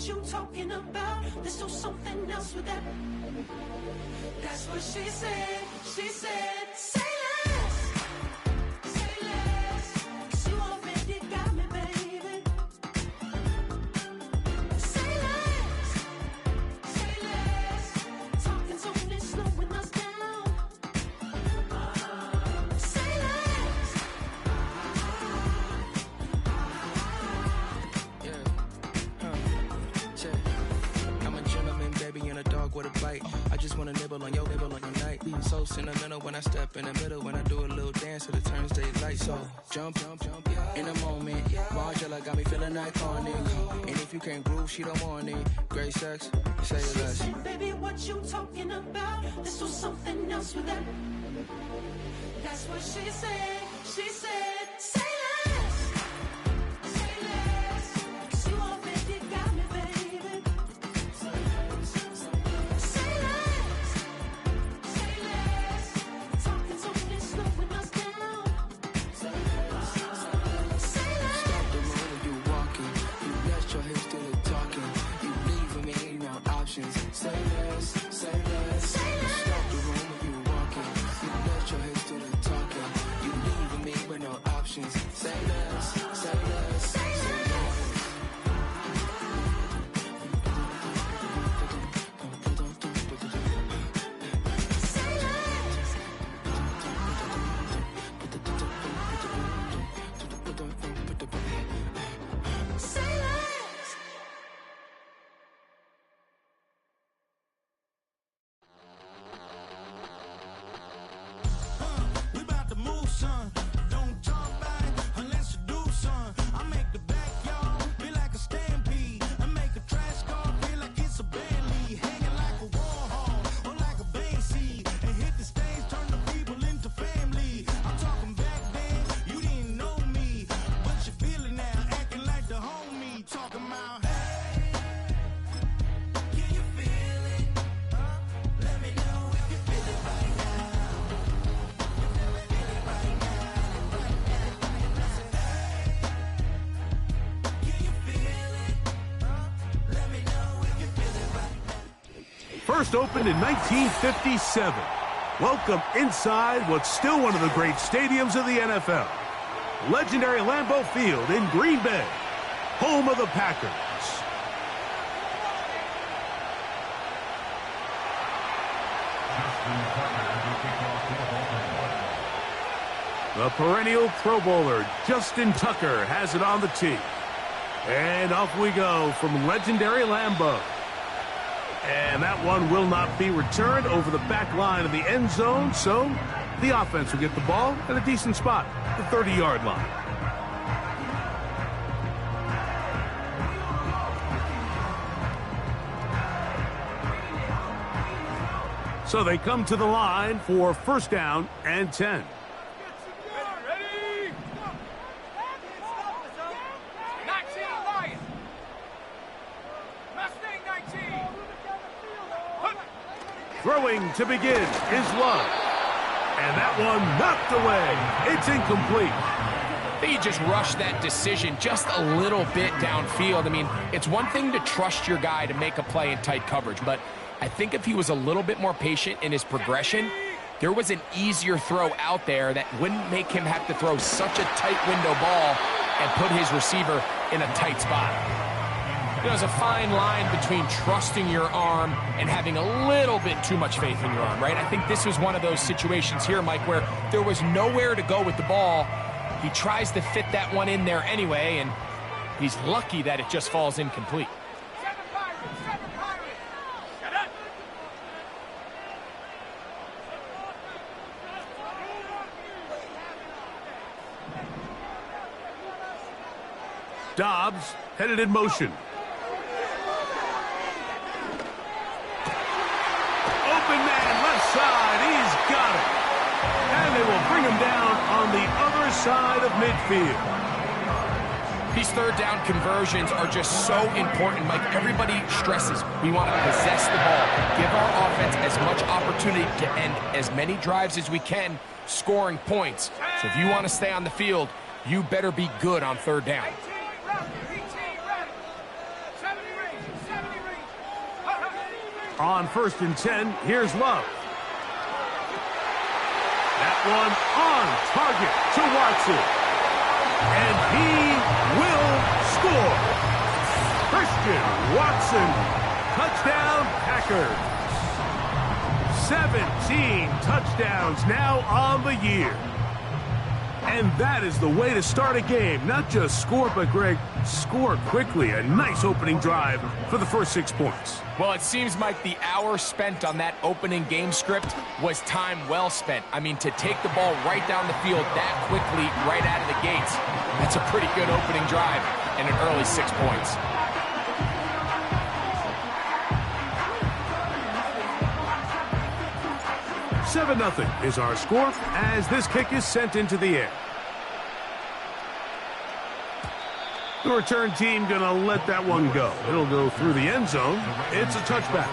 what you talking about. Let's do something else with that. That's what she said. She said, say less. Say less. 'Cause you already got me, baby. Say less. Say less. Talking's only slowing us down. Say less. I'm a gentleman, baby, and a dog with a bite. I just wanna nibble on your night. So sentimental when I step in the middle. When I do a little dance till it turns daylight. So jump, in a moment. Margella got me feeling iconic. And if you can't groove, she don't want it. Great sex, say less. She said, baby, what you talking about? Let's do something else with that. That's what she said. She said, say less. Say less. 'Cause you already got me, baby. Say less. Say less. Talking's only slowing us down. Say less. Stop the moment you walking. You let your hips do the talking. You leaving me no options. Say less, say less. Stop the moment you walking. You let your hips do the talking. You leaving me with no options. Say less, say less, say less. Say less. We about to move, son. Don't talk back unless you do, son. I make the backyard feel like a stampede. I make a trash car feel like it's a Bentley. Hanging like a Warhol or like a Banksy. And hit the stage, turn the people into family. I'm talking back then, you didn't know me. But you feel it now, acting like the homie. Talking about, hey, can you feel it? Let me know if you feel it right now. First opened in 1957. Welcome inside what's still one of the great stadiums of the NFL. Legendary Lambeau Field in Green Bay, home of the Packers. The perennial Pro Bowler, Justin Tucker, has it on the tee. And off we go from legendary Lambeau. And that one will not be returned over the back line of the end zone, so the offense will get the ball at a decent spot, the 30-yard line. So they come to the line for first down and 10. Throwing to begin is Love. And that one knocked away. It's incomplete. I think he just rushed that decision just a little bit downfield. I mean, it's one thing to trust your guy to make a play in tight coverage, but I think if he was a little bit more patient in his progression, there was an easier throw out there that wouldn't make him have to throw such a tight window ball and put his receiver in a tight spot. You know, there's a fine line between trusting your arm and having a little bit too much faith in your arm, right? I think this was one of those situations here, Mike, where there was nowhere to go with the ball. He tries to fit that one in there anyway, and he's lucky that it just falls incomplete. Dobbs headed in motion. Open man, left side, he's got it. And they will bring him down on the other side of midfield. These third down conversions are just so important, Mike. Everybody stresses we want to possess the ball, give our offense as much opportunity to end as many drives as we can, scoring points. So if you want to stay on the field, you better be good on third down. On 1st and 10, here's Love. That one on target to Watson. And he will score. Christian Watson, touchdown Packers. 17 touchdowns now on the year. And that is the way to start a game. Not just score, but, Greg, score quickly. A nice opening drive for the first 6 points. Well, it seems like the hour spent on that opening game script was time well spent. I mean, to take the ball right down the field that quickly right out of the gates, that's a pretty good opening drive and an early 6 points. Seven 0 is our score as this kick is sent into the air. The return team gonna let that one go. It'll go through the end zone. It's a touchback.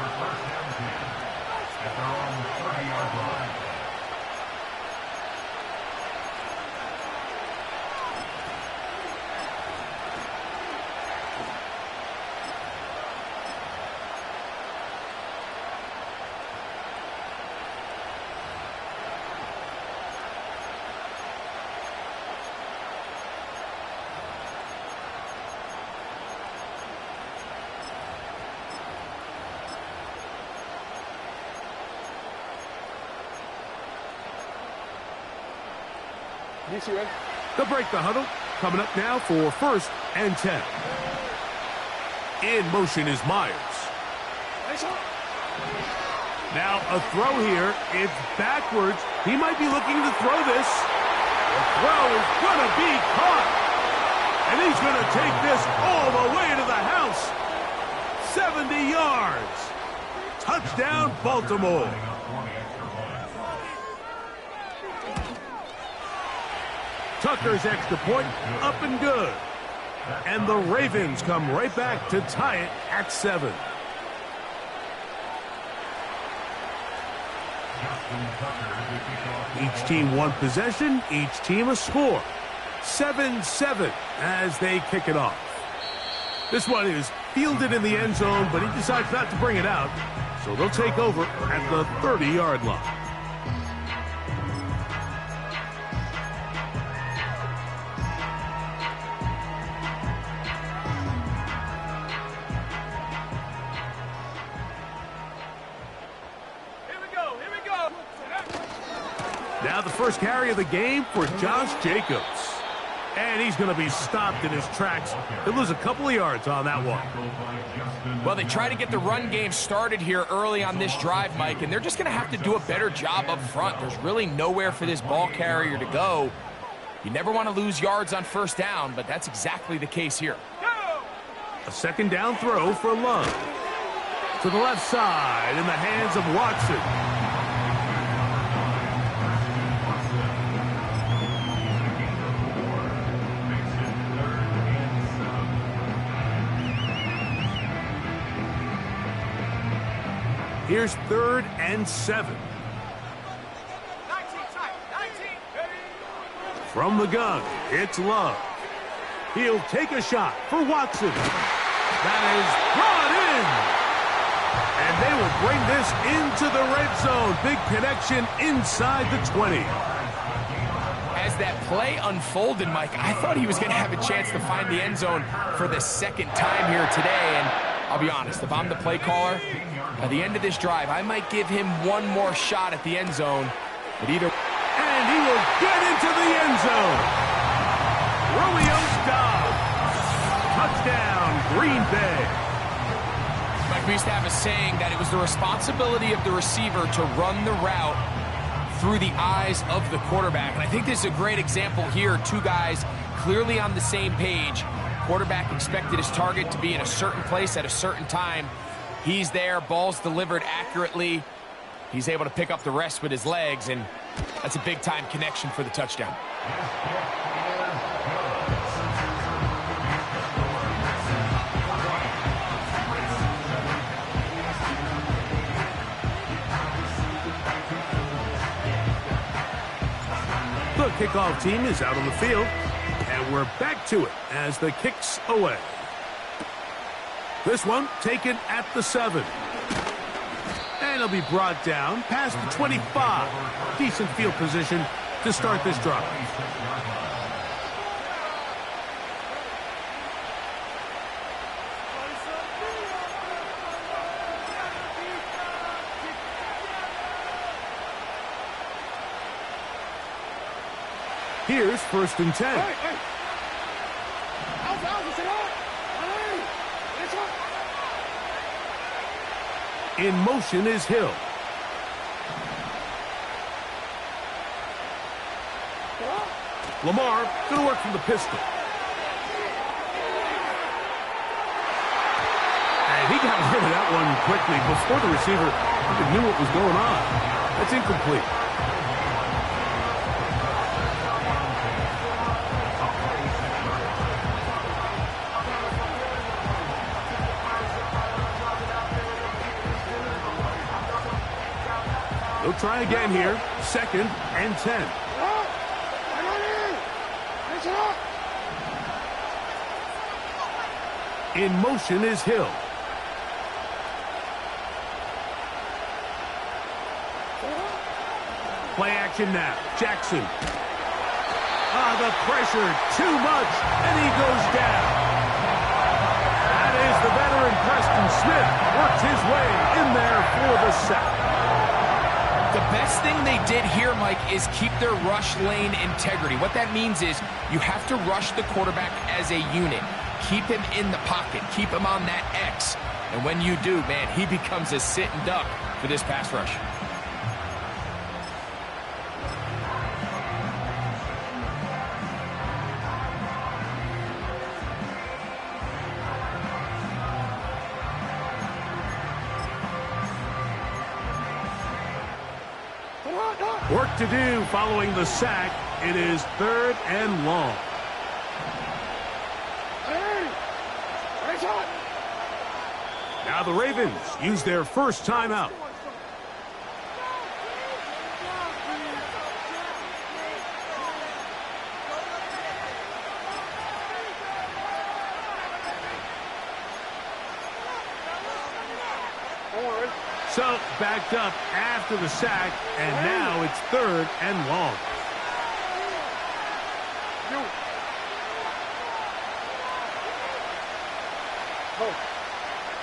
They'll break the huddle. Coming up now for 1st and 10. In motion is Myers. Now a throw here. It's backwards. He might be looking to throw this. The throw is going to be caught. And he's going to take this all the way to the house. 70 yards. Touchdown, Baltimore. Tucker's extra point up and good. And the Ravens come right back to tie it at 7. Each team one possession, each team a score. 7-7 as they kick it off. This one is fielded in the end zone, but he decides not to bring it out. So they'll take over at the 30-yard line. Now the first carry of the game for Josh Jacobs. And he's going to be stopped in his tracks. He'll lose a couple of yards on that one. Well, they try to get the run game started here early on this drive, Mike, and they're just going to have to do a better job up front. There's really nowhere for this ball carrier to go. You never want to lose yards on 1st down, but that's exactly the case here. A 2nd down throw for Love. To the left side in the hands of Watson. Here's 3rd and 7. From the gun, it's Love. He'll take a shot for Watson. That is brought in. And they will bring this into the red zone. Big connection inside the 20. As that play unfolded, Mike, I thought he was going to have a chance to find the end zone for the 2nd time here today. And I'll be honest, if I'm the play caller, at the end of this drive, I might give him one more shot at the end zone. But either... And he will get into the end zone. Romeo Doubs. Touchdown, Green Bay. Mike, we used to have a saying that it was the responsibility of the receiver to run the route through the eyes of the quarterback. And I think this is a great example here. Two guys clearly on the same page. Quarterback expected his target to be in a certain place at a certain time. He's there, ball's delivered accurately. He's able to pick up the rest with his legs, and that's a big-time connection for the touchdown. The kickoff team is out on the field, and we're back to it as the kick's away. This one taken at the 7. And he'll be brought down past the 25. Decent field position to start this drive. Here's 1st and 10. In motion is Hill. Lamar going to work from the pistol. And he got rid of that one quickly before the receiver even knew what was going on. That's incomplete. They'll try again here. 2nd and 10. In motion is Hill. Play action now. Jackson. The pressure, too much, and he goes down. That is the veteran Preston Smith. Works his way in there for the sack. The best thing they did here, Mike, is keep their rush lane integrity. What that means is you have to rush the quarterback as a unit. Keep him in the pocket. Keep him on that X. And when you do, man, he becomes a sitting duck for this pass rush. Work to do following the sack. It is 3rd and long. Now the Ravens use their first timeout. So, backed up after the sack, and now it's 3rd and long.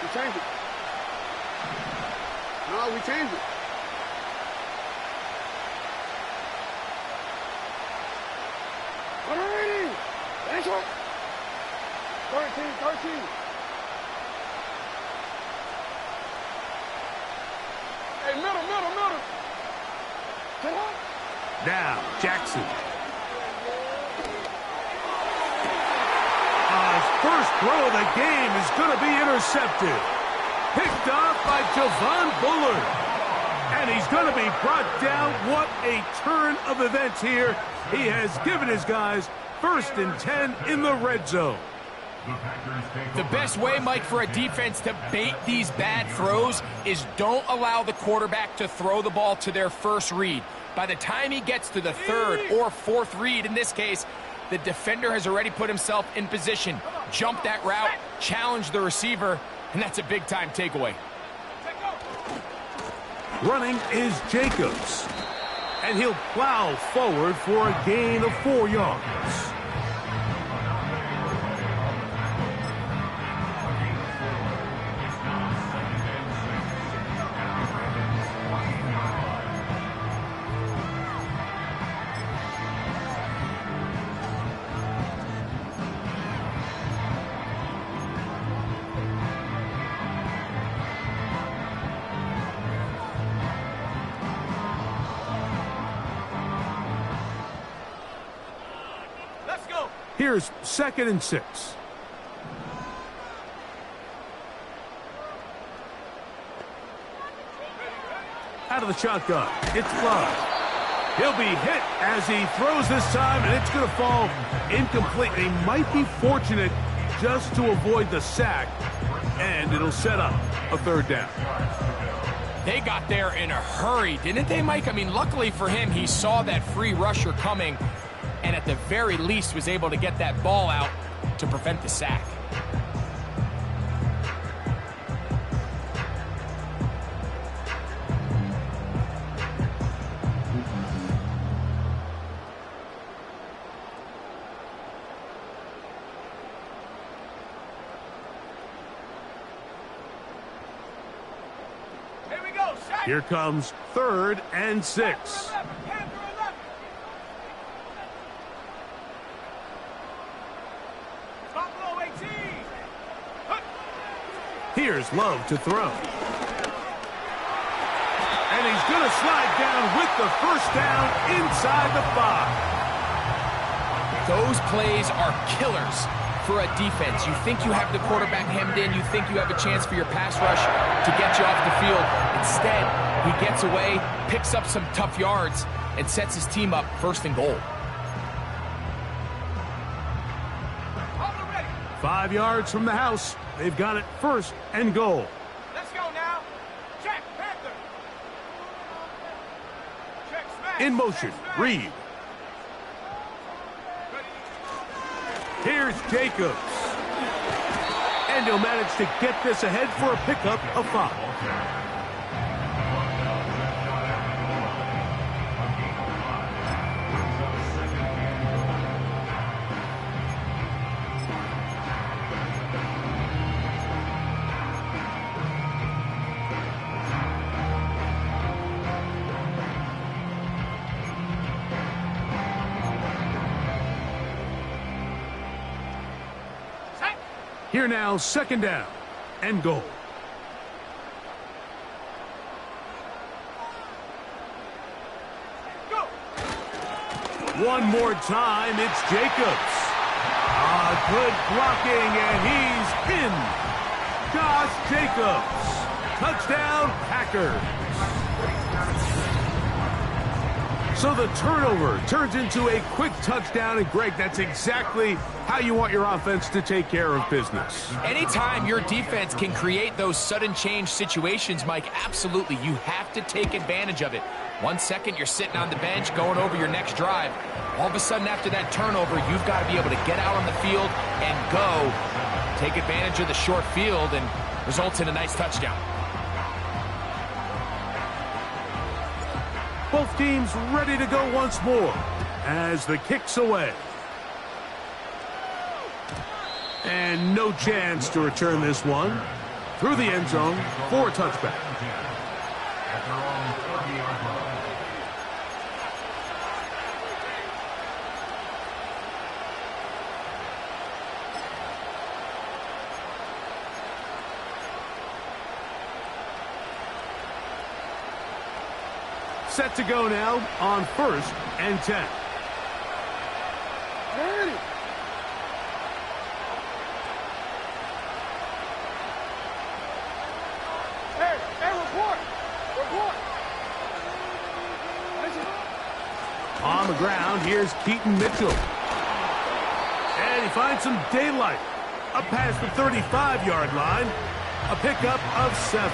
We changed it. No, we changed it. What are we? That's what? 13. Hey, middle. Now, Jackson. His first throw of the game is going to be intercepted. Picked off by Javon Bullard. And he's going to be brought down. What a turn of events here. He has given his guys 1st and 10 in the red zone. The best way, Mike, for a defense to bait these bad throws is don't allow the quarterback to throw the ball to their first read. By the time he gets to the 3rd or 4th read, in this case, the defender has already put himself in position, jump that route, challenge the receiver, and that's a big-time takeaway. Running is Jacobs. And he'll plow forward for a gain of 4 yards. Here's 2nd and 6. Out of the shotgun. It's Love. He'll be hit as he throws this time, and it's going to fall incomplete. He might be fortunate just to avoid the sack, and it'll set up a 3rd down. They got there in a hurry, didn't they, Mike? I mean, luckily for him, he saw that free rusher coming, and at the very least was able to get that ball out to prevent the sack. Here comes 3rd and 6. Here's Love to throw. And he's going to slide down with the first down inside the 5. Those plays are killers for a defense. You think you have the quarterback hemmed in. You think you have a chance for your pass rush to get you off the field. Instead, he gets away, picks up some tough yards, and sets his team up 1st and goal. 5 yards from the house. They've got it 1st and goal. Let's go now. Check, Panther. Check, smash. In motion, Reed. Here's Jacobs. And he'll manage to get this ahead for a pickup of 5. Here now, 2nd down and goal. Go. One more time, it's Jacobs. Good blocking, and he's in. Josh Jacobs. Touchdown, Packers. So the turnover turns into a quick touchdown, and Greg, that's exactly how you want your offense to take care of business. Anytime your defense can create those sudden change situations, Mike, absolutely, you have to take advantage of it. 1 second, you're sitting on the bench, going over your next drive. All of a sudden, after that turnover, you've got to be able to get out on the field and go. Take advantage of the short field, and results in a nice touchdown. Both teams ready to go once more as the kick's away. And no chance to return this one. Through the end zone for a touchback. Set to go now on 1st and 10. Ready. Hey, report. On the ground, here's Keaton Mitchell. And he finds some daylight. Up past the 35-yard line. A pickup of 7.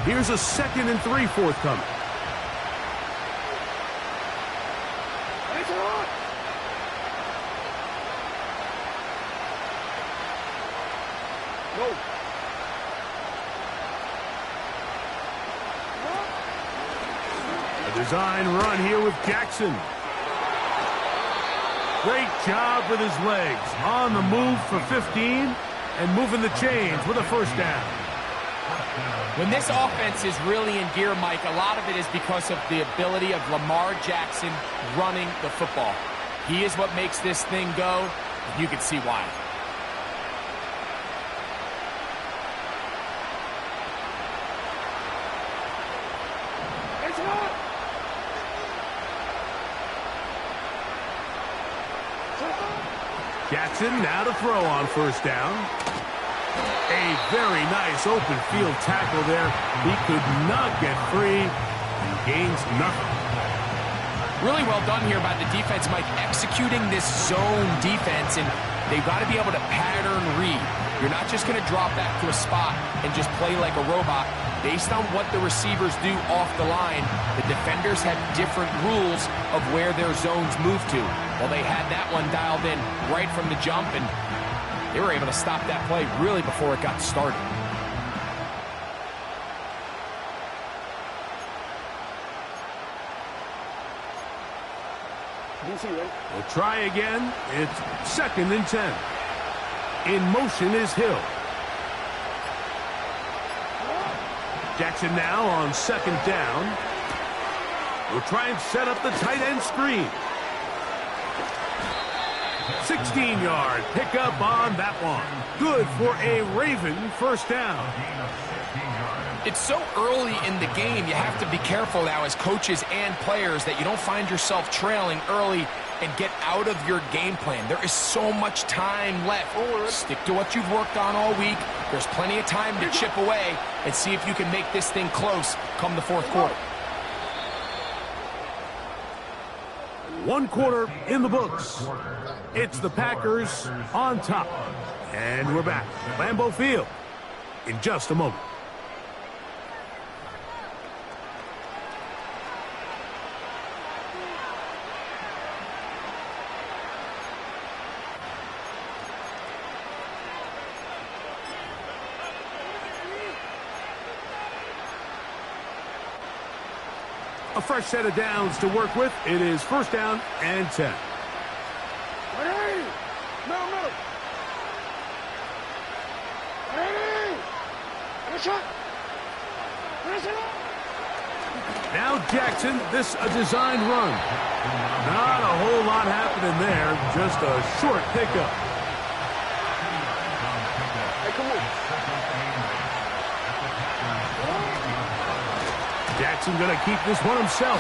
Here's a 2nd and 3 forthcoming. Go. A design run here with Jackson. Great job with his legs. On the move for 15 and moving the chains with a 1st down. When this offense is really in gear, Mike, a lot of it is because of the ability of Lamar Jackson running the football. He is what makes this thing go, and you can see why. It's on. Jackson now to throw on 1st down. A very nice open field tackle there. He could not get free. Gains nothing. Really well done here by the defense, Mike, executing this zone defense, and they've got to be able to pattern read. You're not just going to drop back to a spot and just play like a robot. Based on what the receivers do off the line, the defenders have different rules of where their zones move to. Well, they had that one dialed in right from the jump, and they were able to stop that play really before it got started. We'll try again. It's 2nd and 10. In motion is Hill. Jackson now on 2nd down. We'll try and set up the tight end screen. 16-yard pickup on that one. Good for a Raven first down. It's so early in the game, you have to be careful now as coaches and players that you don't find yourself trailing early and get out of your game plan. There is so much time left. Stick to what you've worked on all week. There's plenty of time to chip away and see if you can make this thing close come the 4th quarter. 1 quarter in the books. It's the Packers on top. And we're back. Lambeau Field in just a moment. A fresh set of downs to work with. It is 1st down and 10. Now Jackson, this a design run. Not a whole lot happening there, just a short pickup. Hey, come on. Jackson going to keep this one himself.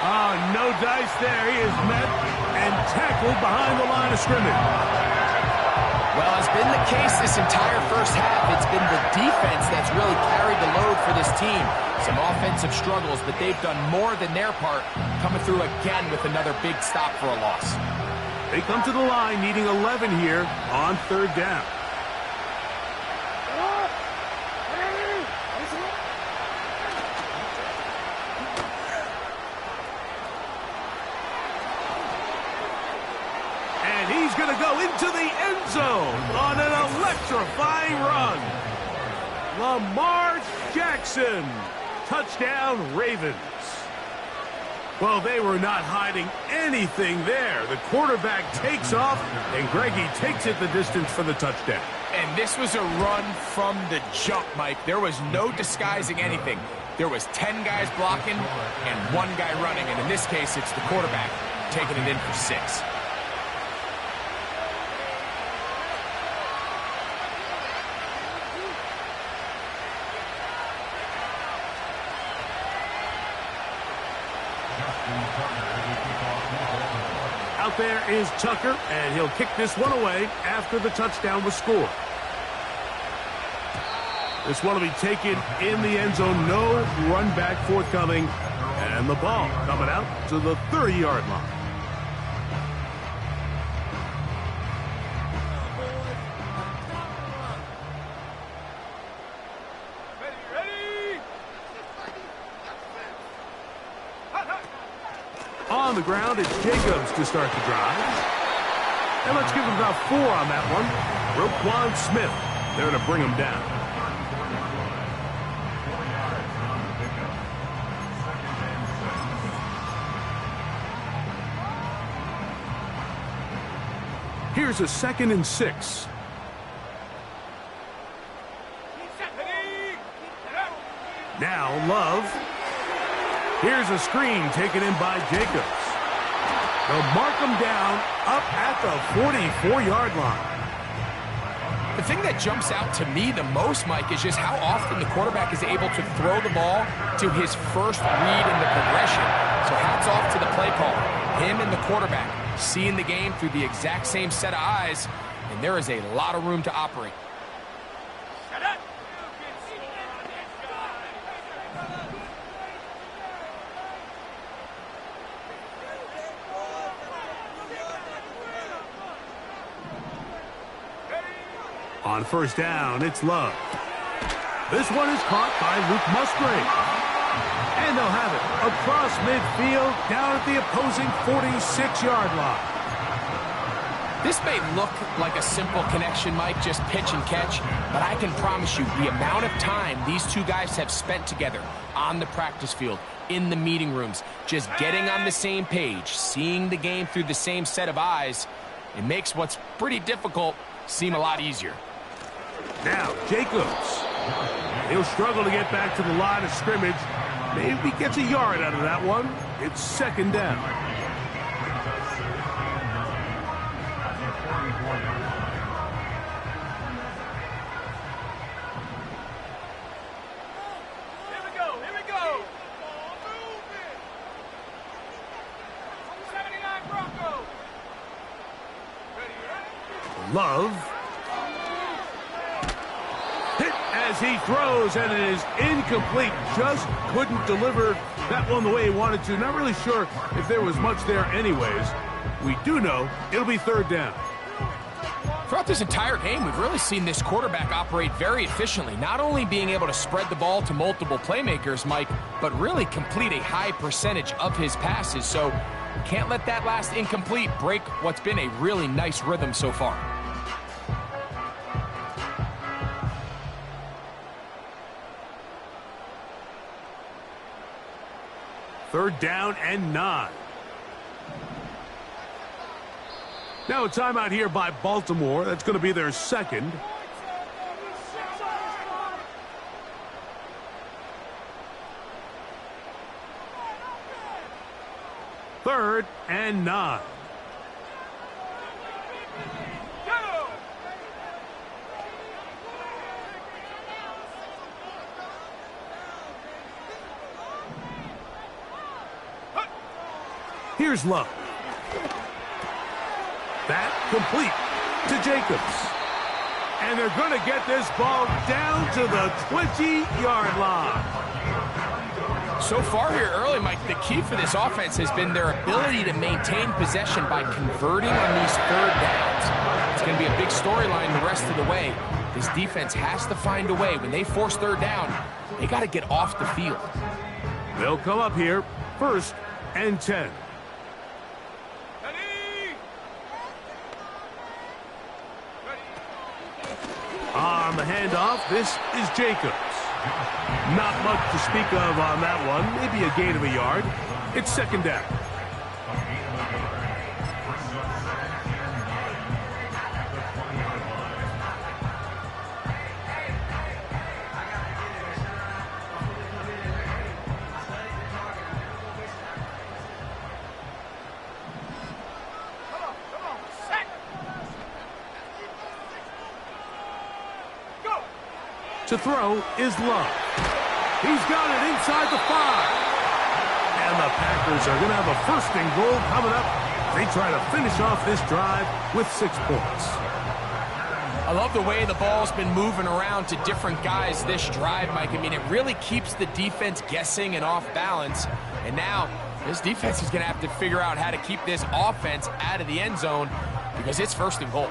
Oh, no dice there. He is met and tackled behind the line of scrimmage. Well, it's been the case this entire first half. It's been the defense that's really carried the load for this team. Some offensive struggles, but they've done more than their part, coming through again with another big stop for a loss. They come to the line needing 11 here on 3rd down. He's going to go into the end zone on an electrifying run. Lamar Jackson. Touchdown, Ravens. Well, they were not hiding anything there. The quarterback takes off, and Greggy takes it the distance for the touchdown. And this was a run from the jump, Mike. There was no disguising anything. There was 10 guys blocking and 1 guy running, and in this case, it's the quarterback taking it in for 6. Out there is Tucker, and he'll kick this one away after the touchdown was scored. This one will be taken in the end zone. No run back forthcoming, and the ball coming out to the 30-yard line. On the ground, it's Jacobs to start the drive. And let's give him about 4 on that one. Roquan Smith there to bring him down. Here's a 2nd and 6. Now Love. Here's a screen taken in by Jacobs. They'll mark him down up at the 44-yard line. The thing that jumps out to me the most, Mike, is just how often the quarterback is able to throw the ball to his first read in the progression. So hats off to the play caller. Him and the quarterback seeing the game through the exact same set of eyes, and there is a lot of room to operate. On 1st down, it's Love. This one is caught by Luke Musgrave. And they'll have it across midfield down at the opposing 46-yard line. This may look like a simple connection, Mike, just pitch and catch, but I can promise you the amount of time these two guys have spent together on the practice field, in the meeting rooms, just getting on the same page, seeing the game through the same set of eyes, it makes what's pretty difficult seem a lot easier. Now, Jacobs. He'll struggle to get back to the line of scrimmage. Maybe gets a yard out of that one. It's second down. Here we go. Love. Hit as he throws, and it is incomplete. Just couldn't deliver that one the way he wanted to. Not really sure if there was much there anyways. We do know it'll be third down. Throughout this entire game, we've really seen this quarterback operate very efficiently, not only being able to spread the ball to multiple playmakers, Mike, but really complete a high percentage of his passes. So can't let that last incomplete break what's been a really nice rhythm so far. Third down and 9. Now a timeout here by Baltimore. That's going to be their second. Third and 9. Here's Love. That complete to Jacobs. And they're going to get this ball down to the 20-yard line. So far here early, Mike, the key for this offense has been their ability to maintain possession by converting on these third downs. It's going to be a big storyline the rest of the way. This defense has to find a way. When they force third down, they got to get off the field. They'll come up here, first and 10. On the handoff, this is Jacobs. Not much to speak of on that one. Maybe a gain of a yard. It's second down. To throw is Love. He's got it inside the 5. And the Packers are going to have a first and goal coming up. They try to finish off this drive with 6 points. I love the way the ball's been moving around to different guys this drive, Mike. I mean, it really keeps the defense guessing and off balance. And now this defense is going to have to figure out how to keep this offense out of the end zone because it's first and goal.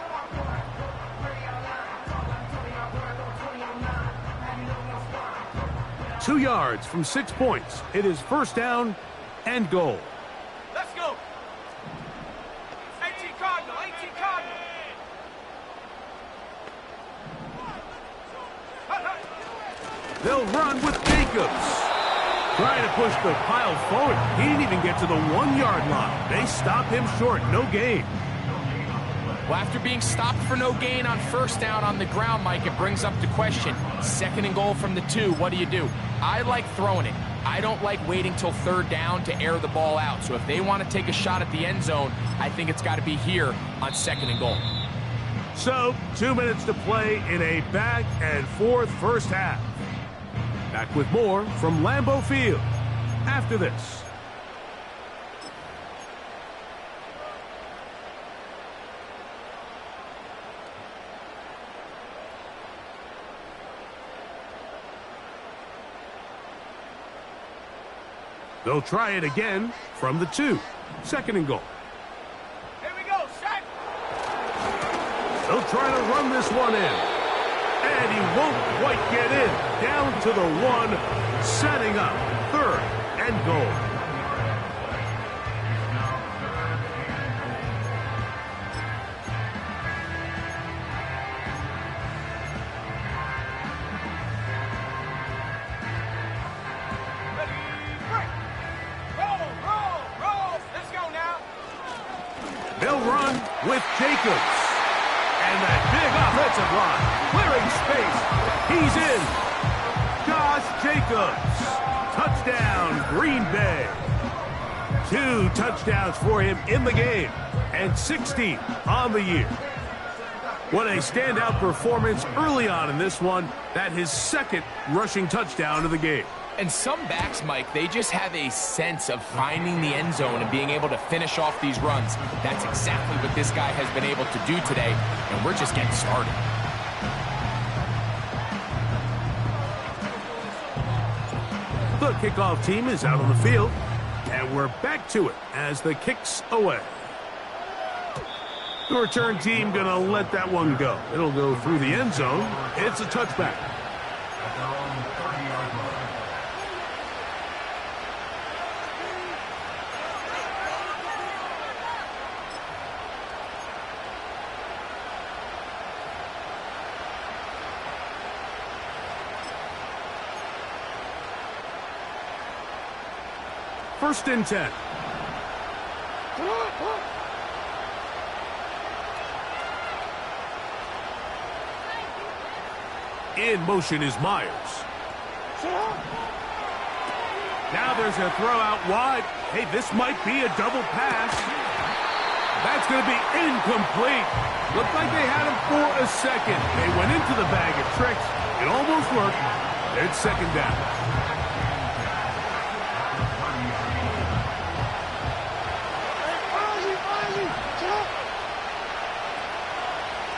Two yards from 6 points. It is first down and goal. Let's go. 18 Cardinal, 18 Cardinal. They'll run with Jacobs. Trying to push the pile forward. He didn't even get to the 1-yard line. They stop him short. No gain. Well, after being stopped for no gain on first down on the ground, Mike, it brings up the question. Second and goal from the 2, what do? I like throwing it. I don't like waiting till third down to air the ball out. So if they want to take a shot at the end zone, I think it's got to be here on second and goal. So, 2 minutes to play in a back and forth first half. Back with more from Lambeau Field after this. They'll try it again from the 2. Second and goal. Here we go, set. They'll try to run this one in. And he won't quite get in. Down to the 1, setting up third and goal. They'll run with Jacobs. And that big offensive line, clearing space. He's in. Josh Jacobs. Touchdown, Green Bay. 2 touchdowns for him in the game, and 16 on the year. What a standout performance early on in this one. That his second rushing touchdown of the game. And some backs, Mike, they just have a sense of finding the end zone and being able to finish off these runs. That's exactly what this guy has been able to do today, and we're just getting started. The kickoff team is out on the field, and we're back to it as the kick's away. The return team going to let that one go. It'll go through the end zone. It's a touchback. First and 10. In motion is Myers. Now there's a throw out wide. Hey, this might be a double pass. That's going to be incomplete. Looked like they had him for a second. They went into the bag of tricks. It almost worked. It's second down.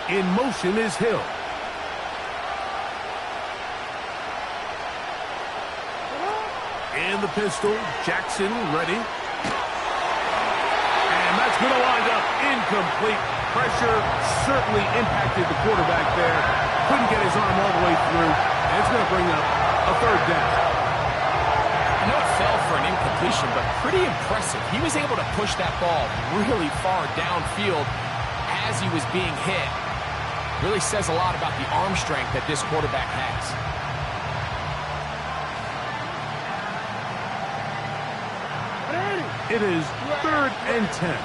In motion is Hill. In the pistol, Jackson ready. And that's going to wind up incomplete. Pressure certainly impacted the quarterback there. Couldn't get his arm all the way through. And it's going to bring up a third down. I know it fell for an incompletion, but pretty impressive. He was able to push that ball really far downfield as he was being hit. Really says a lot about the arm strength that this quarterback has. It is 3rd and 10.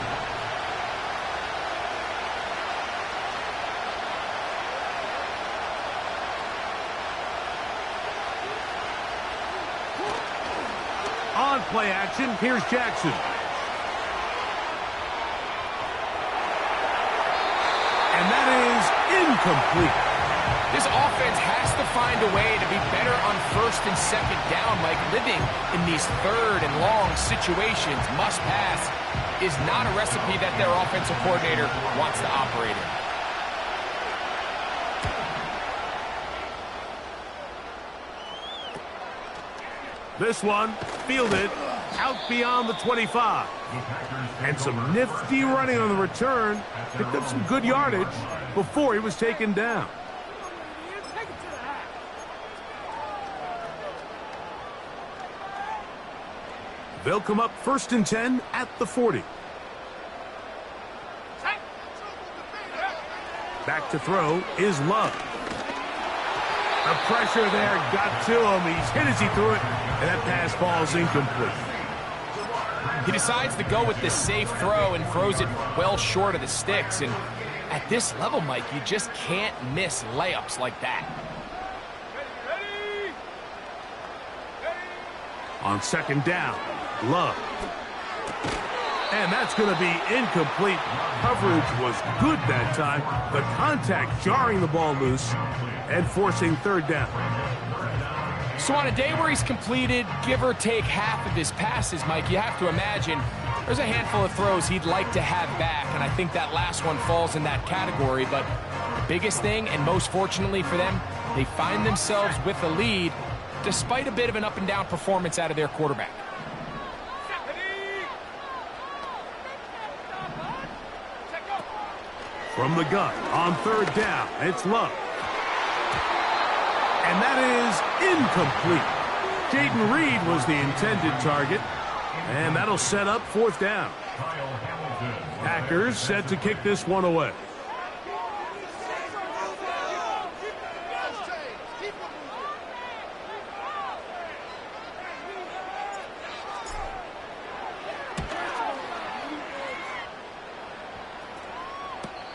On play action, here's Jackson. And that is incomplete. This offense has to find a way to be better on first and second down, like living in these third and long situations. Must pass is not a recipe that their offensive coordinator wants to operate in. This one fielded out beyond the 25. And some nifty running on the return. Picked up some good yardage before he was taken down. They'll come up 1st and 10 at the 40. Back to throw is Love. The pressure there got to him. He's hit as he threw it, and that pass falls incomplete. He decides to go with the safe throw and throws it well short of the sticks. And at this level, Mike, you just can't miss layups like that. On second down, Love. And that's going to be incomplete. Coverage was good that time. The contact jarring the ball loose and forcing third down. So on a day where he's completed, give or take half of his passes, Mike, you have to imagine there's a handful of throws he'd like to have back, and I think that last one falls in that category. But the biggest thing, and most fortunately for them, they find themselves with a lead despite a bit of an up-and-down performance out of their quarterback. From the gun on third down, it's Love. And that is incomplete. Jaden Reed was the intended target, and that'll set up fourth down. Packers set to kick this one away.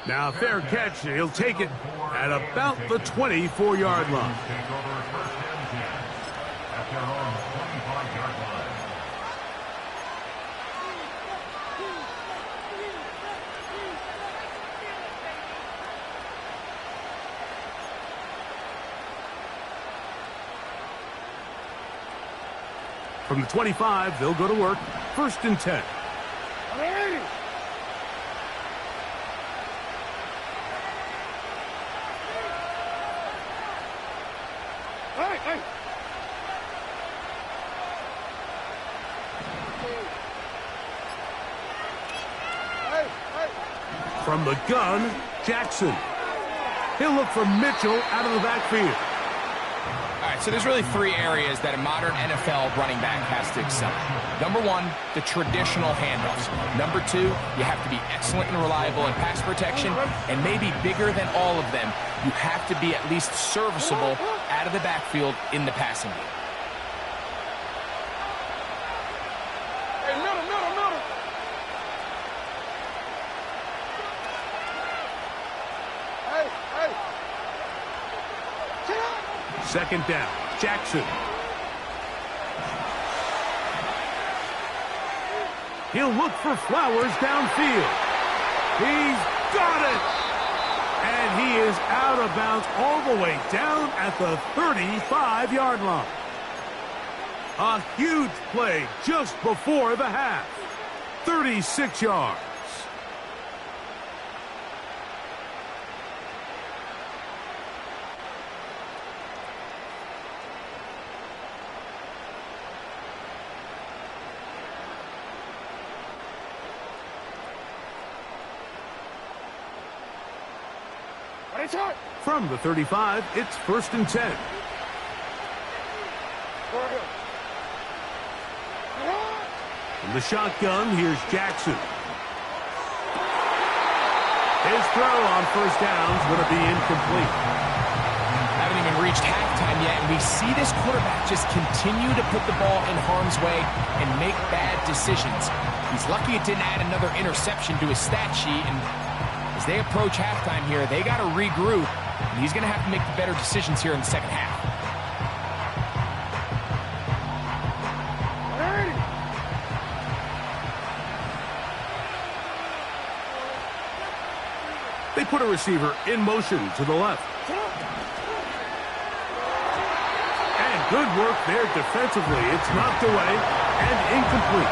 Now, fair catch. He'll take it at about the 24-yard line. From the 25, they'll go to work. 1st and 10. From the gun, Jackson. He'll look for Mitchell out of the backfield. All right, so there's really 3 areas that a modern NFL running back has to excel. Number 1, the traditional handoffs. Number 2, you have to be excellent and reliable in pass protection, and maybe bigger than all of them, you have to be at least serviceable out of the backfield in the passing game. Second down, Jackson. He'll look for Flowers downfield. He's got it! And he is out of bounds all the way down at the 35-yard line. A huge play just before the half. 36 yards. From the 35, it's 1st and 10. In the shotgun, here's Jackson. His throw on 1st down is going to be incomplete. Haven't even reached halftime yet, and we see this quarterback just continue to put the ball in harm's way and make bad decisions. He's lucky it didn't add another interception to his stat sheet, and as they approach halftime here, they got to regroup, and he's going to have to make the better decisions here in the second half. They put a receiver in motion to the left. And good work there defensively. It's knocked away and incomplete.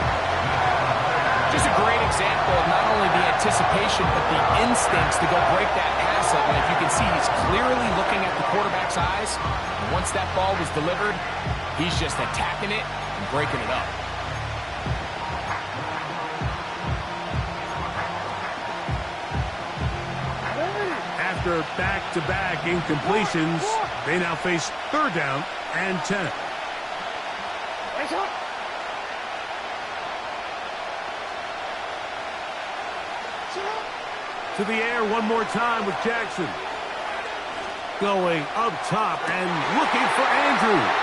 Just a great example of not only the anticipation, but the instincts to go break that pass up. And if you can see, he's clearly looking at the quarterback's eyes. And once that ball was delivered, he's just attacking it and breaking it up. After back-to-back incompletions, they now face 3rd down and 10. To the air one more time with Jackson. Going up top and looking for Andrews.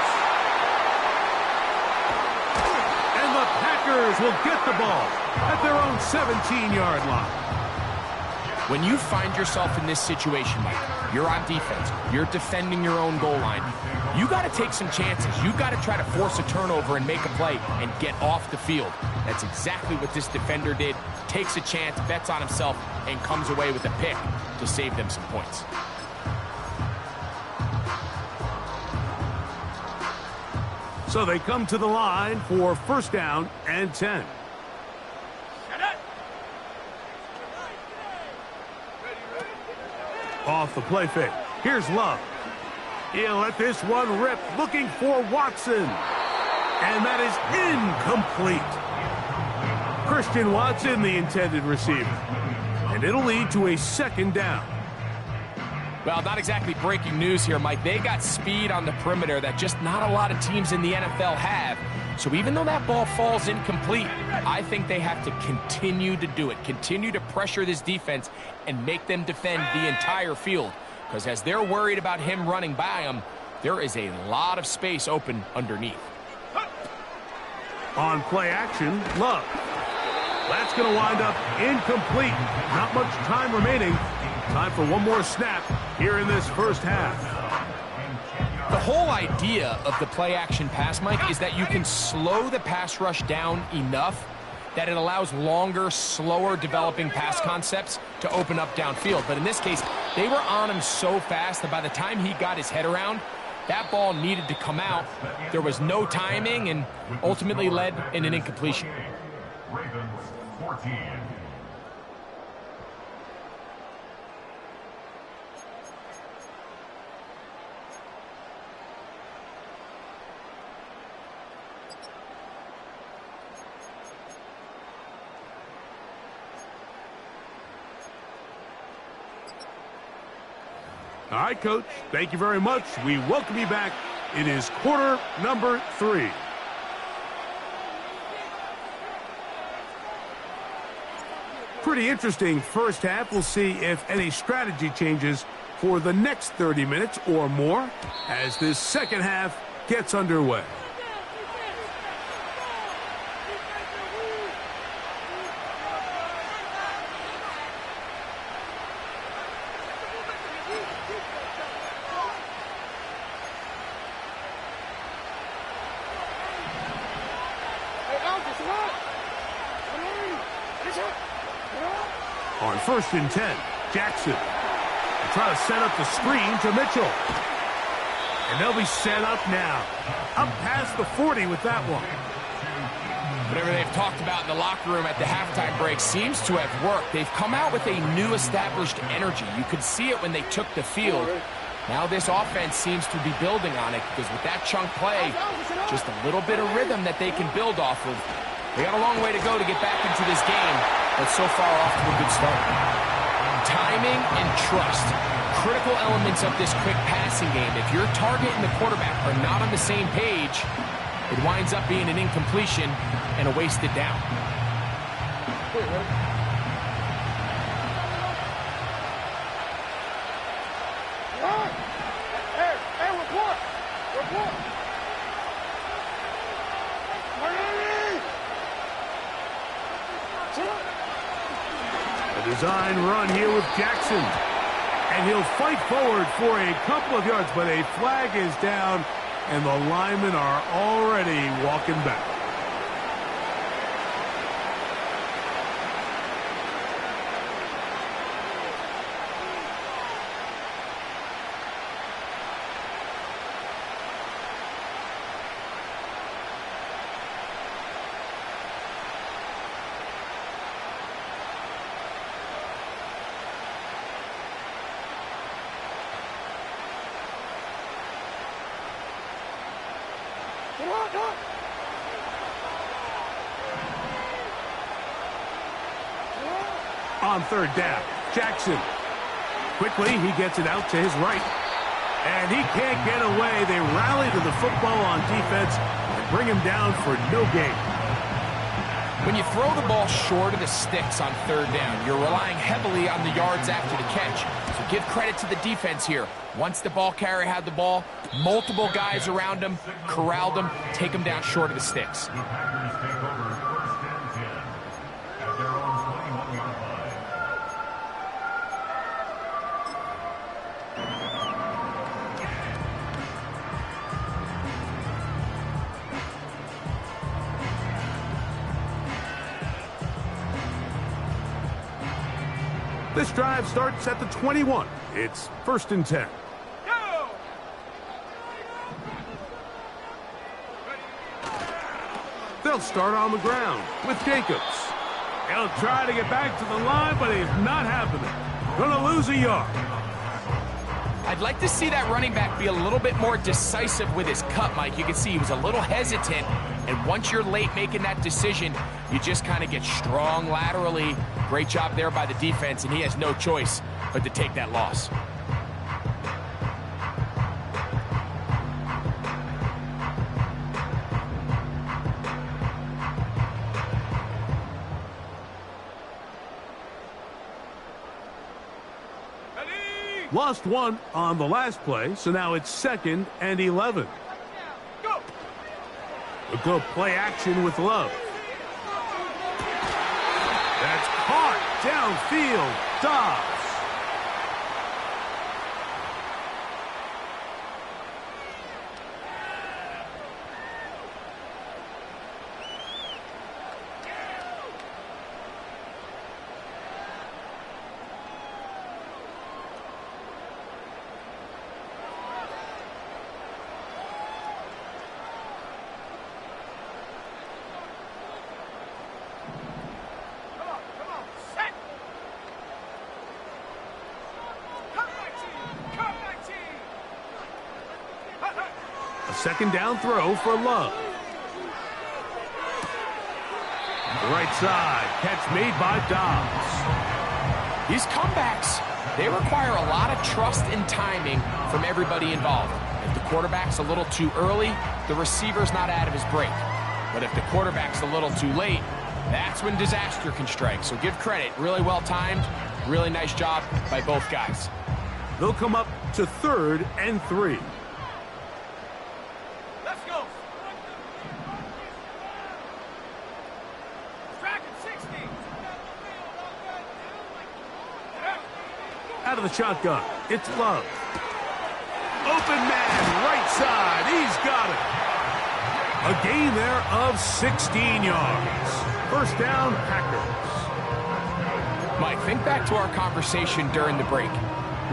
And the Packers will get the ball at their own 17-yard line. When you find yourself in this situation, Mike, you're on defense, you're defending your own goal line, you got to take some chances. You got to try to force a turnover and make a play and get off the field. That's exactly what this defender did. Takes a chance, bets on himself, and comes away with a pick to save them some points. So they come to the line for 1st down and 10. Off the play fake. Here's Love. He'll let this one rip, looking for Watson. And that is incomplete. Christian Watson, the intended receiver. And it'll lead to a 2nd down. Well, not exactly breaking news here, Mike. They got speed on the perimeter that just not a lot of teams in the NFL have. So even though that ball falls incomplete, I think they have to continue to do it. Continue to pressure this defense and make them defend the entire field. Because as they're worried about him running by them, there is a lot of space open underneath. On play action, Love. That's going to wind up incomplete. Not much time remaining. Time for one more snap here in this first half. The whole idea of the play-action pass, Mike, is that you can slow the pass rush down enough that it allows longer, slower developing pass concepts to open up downfield. But in this case, they were on him so fast that by the time he got his head around, that ball needed to come out. There was no timing and ultimately led in an incompletion. Ravens 14. All right, Coach. Thank you very much. We welcome you back. It is quarter number 3. Pretty interesting first half. We'll see if any strategy changes for the next 30 minutes or more as this second half gets underway. On 1st and 10, Jackson will try to set up the screen to Mitchell. And they'll be set up now. Up past the 40 with that one. Whatever they've talked about in the locker room at the halftime break seems to have worked. They've come out with a new established energy. You could see it when they took the field. Now this offense seems to be building on it because with that chunk play, just a little bit of rhythm that they can build off of. They got a long way to go to get back into this game, but so far off to a good start. Timing and trust, critical elements of this quick passing game. If your target and the quarterback are not on the same page, it winds up being an incompletion and a wasted down. Hey, report! A design run here with Jackson. And he'll fight forward for a couple of yards, but a flag is down, and the linemen are already walking back. On 3rd down, Jackson. Quickly, he gets it out to his right. And he can't get away. They rally to the football on defense and bring him down for no gain. When you throw the ball short of the sticks on 3rd down, you're relying heavily on the yards after the catch. So give credit to the defense here. Once the ball carrier had the ball, multiple guys around him, corralled him, take him down short of the sticks. The Packers take over 1st and 10 at their own 21-yard line. This drive starts at the 21. It's 1st and 10. They'll start on the ground with Jacobs. He'll try to get back to the line, but it's not happening. Gonna lose a yard. I'd like to see that running back be a little bit more decisive with his cut, Mike. You can see he was a little hesitant, and once you're late making that decision, you just kind of get strong laterally. Great job there by the defense, and he has no choice but to take that loss. Lost one on the last play, so now it's 2nd and 11. A good play action with Love. That's caught downfield. Dobbs. Second down throw for Love. The right side, catch made by Dobbs. These comebacks, they require a lot of trust and timing from everybody involved. If the quarterback's a little too early, the receiver's not out of his break. But if the quarterback's a little too late, that's when disaster can strike. So give credit, really well timed, really nice job by both guys. They'll come up to 3rd and 3. Out of the shotgun, it's Love. Open man, right side, he's got it. A gain there of 16 yards. First down, Packers. Mike, think back to our conversation during the break.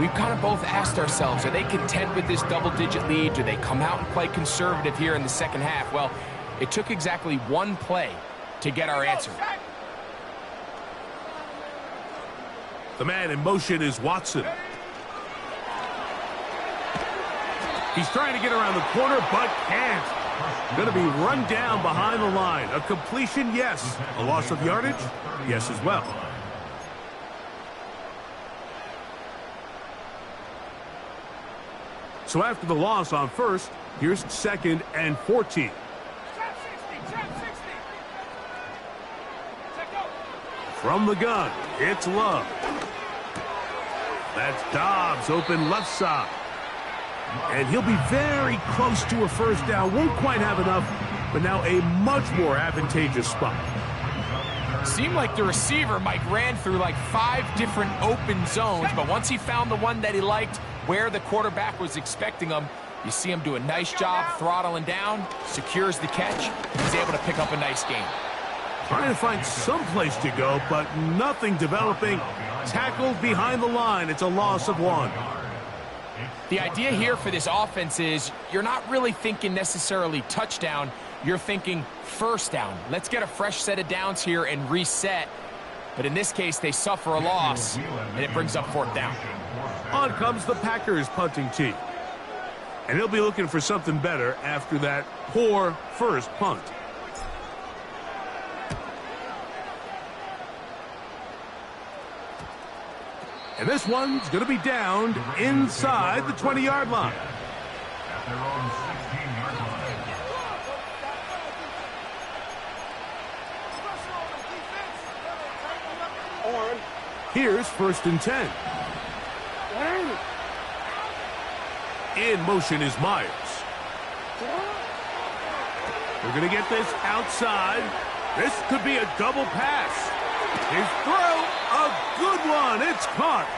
We've kind of both asked ourselves, are they content with this double-digit lead? Do they come out and play conservative here in the second half? Well, it took exactly one play to get our answer. The man in motion is Watson. He's trying to get around the corner, but can't. Going to be run down behind the line. A completion, yes. A loss of yardage, yes as well. So after the loss on first, here's 2nd and 14. From the gun, it's Love. That's Dobbs, open left side. And he'll be very close to a first down. Won't quite have enough, but now a much more advantageous spot. Seemed like the receiver, Mike, ran through like 5 different open zones, but once he found the one that he liked, where the quarterback was expecting him, you see him do a nice job throttling down, secures the catch, he's able to pick up a nice gain. Trying to find some place to go, but nothing developing. Tackled behind the line. It's a loss of 1. The idea here for this offense is you're not really thinking necessarily touchdown. You're thinking first down. Let's get a fresh set of downs here and reset. But in this case, they suffer a loss, and it brings up 4th down. On comes the Packers punting team. And he'll be looking for something better after that poor first punt. And this one's going to be downed inside the 20-yard line. At their own 16-yard line. Here's 1st and 10. In motion is Myers. We're going to get this outside. This could be a double pass. His throw, a good one. It's caught.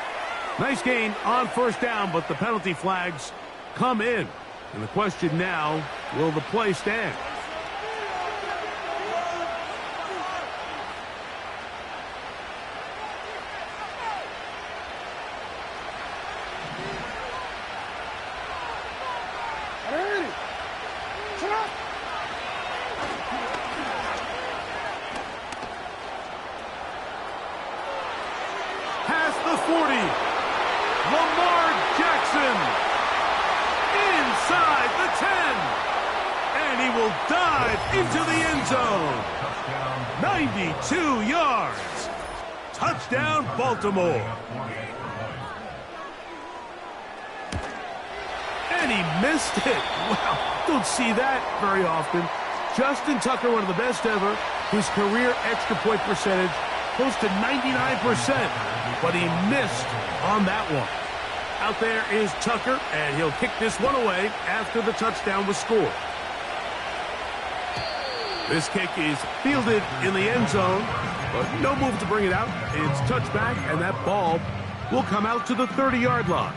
Nice gain on first down, but the penalty flags come in. And the question now, will the play stand? Past the 40. Lamar Jackson. Inside the 10. And he will dive into the end zone. 92 yards. Touchdown, Baltimore. And he missed it. Wow, don't see that very often. Justin Tucker, one of the best ever. His career extra point percentage close to 99%. But he missed on that one. Out there is Tucker, and he'll kick this one away after the touchdown was scored. This kick is fielded in the end zone, but no move to bring it out. It's touchback, and that ball will come out to the 30-yard line.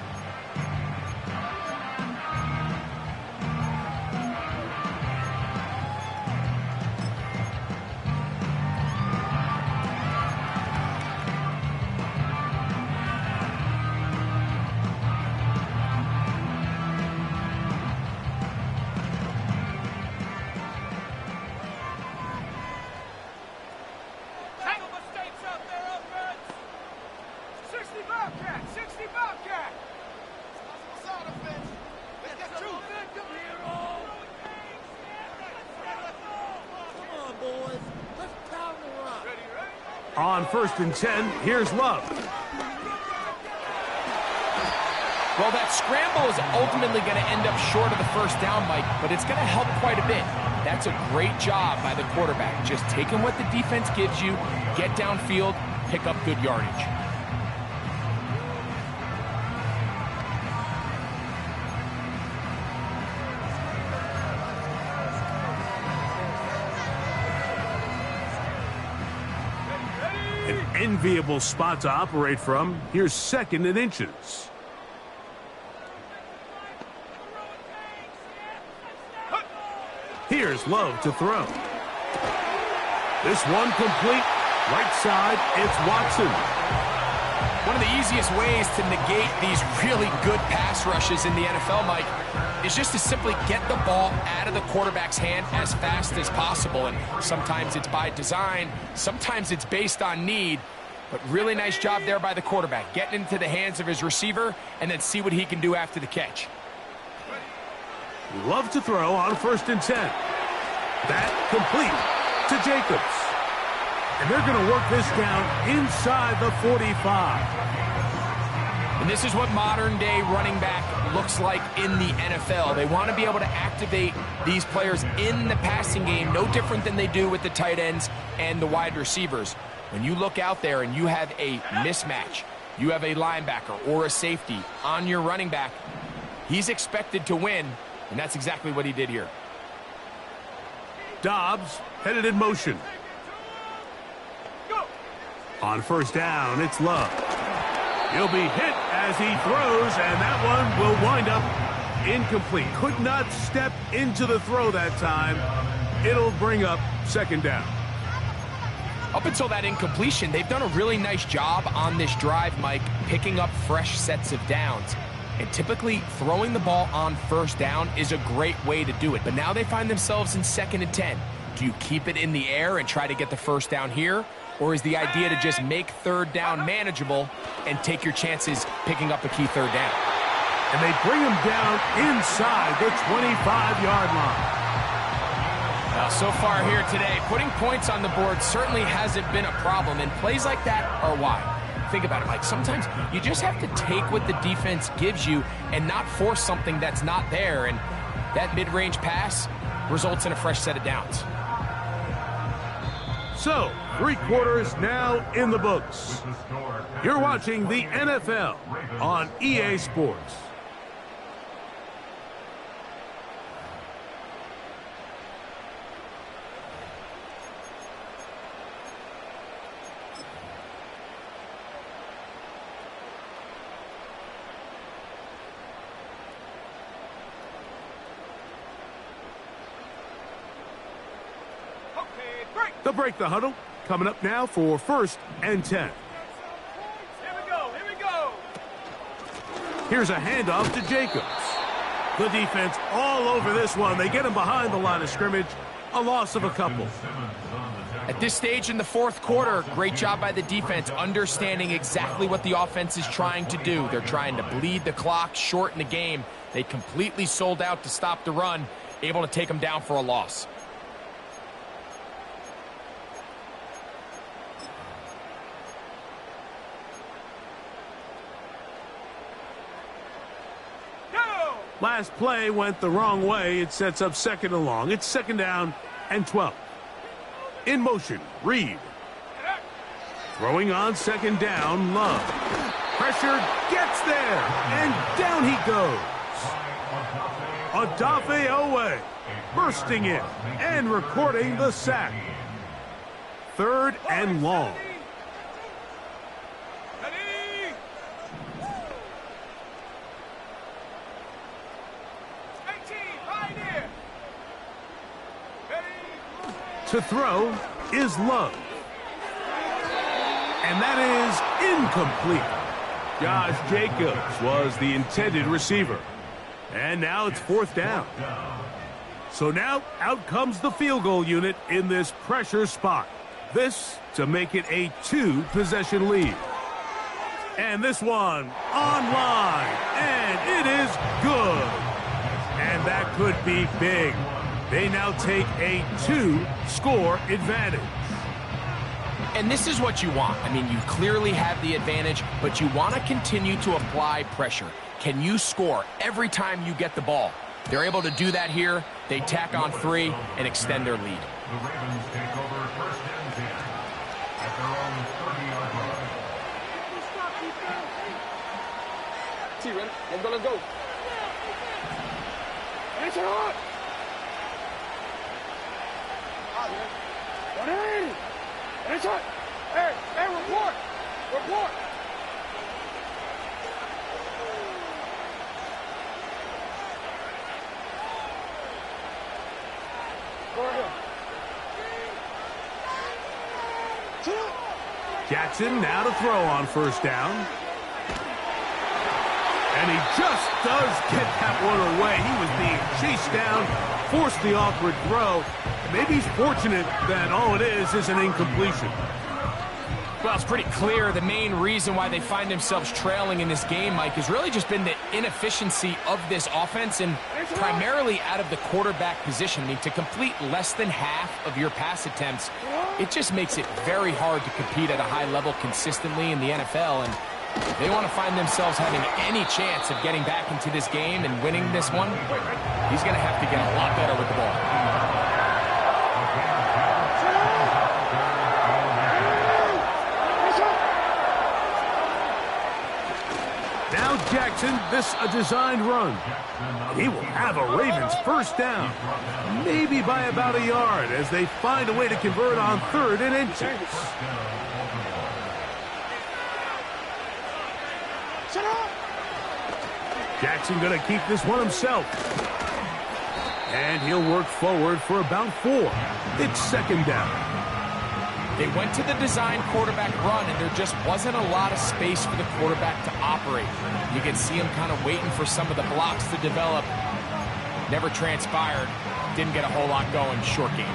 On 1st and 10, here's Love. Well, that scramble is ultimately going to end up short of the first down, Mike, but it's going to help quite a bit. That's a great job by the quarterback. Just taking what the defense gives you, get downfield, pick up good yardage. An enviable spot to operate from. Here's 2nd and inches. Here's Love to throw. This one complete. Right side, it's Watson. One of the easiest ways to negate these really good pass rushes in the NFL, Mike, is just to simply get the ball out of the quarterback's hand as fast as possible. And sometimes it's by design, sometimes it's based on need. But really nice job there by the quarterback, getting into the hands of his receiver and then see what he can do after the catch. Love to throw on 1st and 10. That complete to Jacobs. And they're going to work this down inside the 45. And this is what modern-day running back looks like in the NFL. They want to be able to activate these players in the passing game, no different than they do with the tight ends and the wide receivers. When you look out there and you have a mismatch, you have a linebacker or a safety on your running back, he's expected to win, and that's exactly what he did here. Dobbs headed in motion. On 1st down, it's Love. He'll be hit as he throws, and that one will wind up incomplete. Could not step into the throw that time. It'll bring up 2nd down. Up until that incompletion, they've done a really nice job on this drive, Mike, picking up fresh sets of downs. And typically, throwing the ball on 1st down is a great way to do it. But now they find themselves in 2nd and 10. Do you keep it in the air and try to get the 1st down here? Or is the idea to just make 3rd down manageable and take your chances picking up a key 3rd down? And they bring him down inside the 25-yard line. Now, so far here today, putting points on the board certainly hasn't been a problem, and plays like that are why. Think about it, Mike. Sometimes you just have to take what the defense gives you and not force something that's not there, and that mid-range pass results in a fresh set of downs. So, 3 quarters now in the books. You're watching the NFL on EA Sports. They'll break the huddle. Coming up now for 1st and 10. Here we go. Here's a handoff to Jacobs. The defense all over this one. They get him behind the line of scrimmage. A loss of a couple. At this stage in the 4th quarter, great job by the defense, understanding exactly what the offense is trying to do. They're trying to bleed the clock, shorten the game. They completely sold out to stop the run, able to take them down for a loss. Last play went the wrong way. It sets up 2nd and long. It's 2nd down and 12. In motion, Reed. Throwing on 2nd down, Love. Pressure gets there, and down he goes. Odafe Owe bursting in and recording the sack. 3rd and long. To throw is Love. And that is incomplete. Josh Jacobs was the intended receiver. And now it's 4th down. So now out comes the field goal unit in this pressure spot. This to make it a 2-possession lead. And this one online. And it is good. And that could be big. They now take a 2-score advantage. And this is what you want. I mean, you clearly have the advantage, but you want to continue to apply pressure. Can you score every time you get the ball? They're able to do that here. They tack on 3 and extend their lead. The Ravens take over 1st and 10 at their own 30-yard line. See, ready? Let's go. Answer up! 180! Answer! Hey, report! Report! Go ahead. Jackson now to throw on 1st down. And he just does get that one away. He was being chased down, forced the awkward throw. Maybe he's fortunate that all it is an incompletion. Well, it's pretty clear the main reason why they find themselves trailing in this game, Mike, has really just been the inefficiency of this offense and primarily out of the quarterback position. I mean, to complete less than half of your pass attempts, it just makes it very hard to compete at a high level consistently in the NFL. And if they want to find themselves having any chance of getting back into this game and winning this one, he's going to have to get a lot better with the ball. Now Jackson, this a designed run. He will have a Ravens 1st down. Maybe by about a yard as they find a way to convert on 3rd and inches. Jackson going to keep this one himself. And he'll work forward for about 4. It's 2nd down. They went to the design quarterback run, and there just wasn't a lot of space for the quarterback to operate. You can see him kind of waiting for some of the blocks to develop. Never transpired. Didn't get a whole lot going. Short game.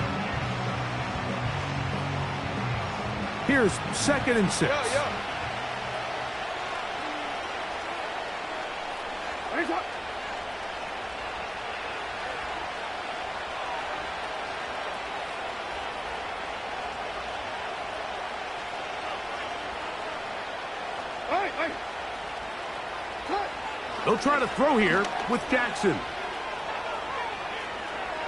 Here's 2nd and 6. They'll try to throw here with Jackson.